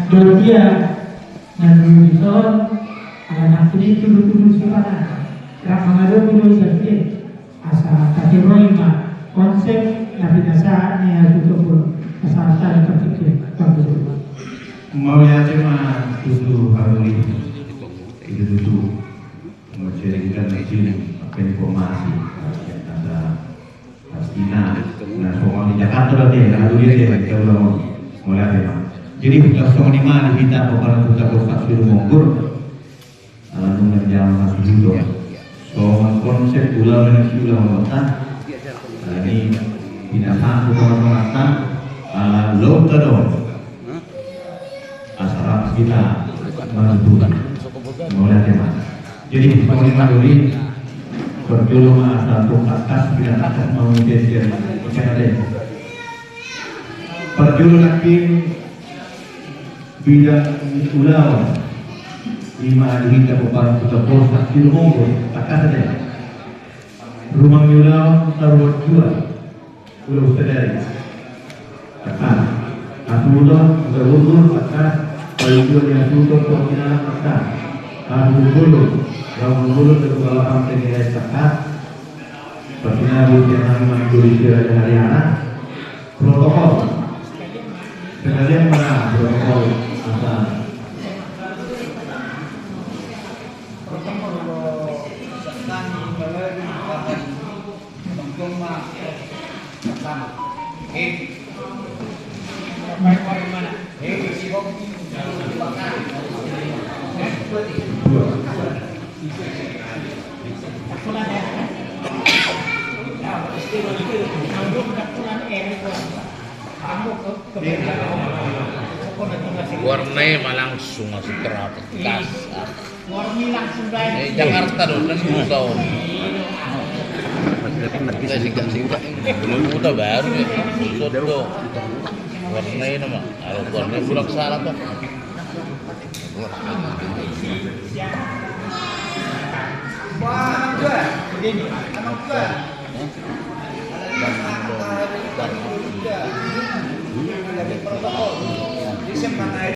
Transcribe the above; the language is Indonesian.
Dia yang disusun anak ini dulu siapa? Rakamado dulu saja. Asal kategori konsep nabi dasarnya itu asal tadi terpikir bagus. Mau ya cuma itu harus itu menjadikan izin informasi ada pastinya. Nah, semua di Jakarta berarti ada dia kalau mulai apa? Jadi semua di mana kita bukan kita berfakir mengukur mengerjakan masih dulu. Soal konsep ulama dan ulama ini tidak sanggup mengatakan lo terdor asal kita menentukan mulai tema. Jadi pemerintah dulu berjulung asal atas tidak akan menjadi macam berjulung lagi bidang ulama lima di Kabupaten Kota Bogor Cilmongo tak ada rumah ulama taruh jual pulau sedari akan aturan berurut akan perjuangan yang sudah pembinaan akan aturan Rasul terkalapan dengan zakat, persiapan yang mandiri dari Haryana, protokol, sekalian mana protokol asal. Warnanya langsung masuk terapi kas. Warni langsung dari Jakarta dong kan tahun. Kita singkat belum udah baru ya. Soto. Warnanya nama. Kalau warnanya pulang salah tuh. Wah, begini, anak juga. Lagi protokol. Di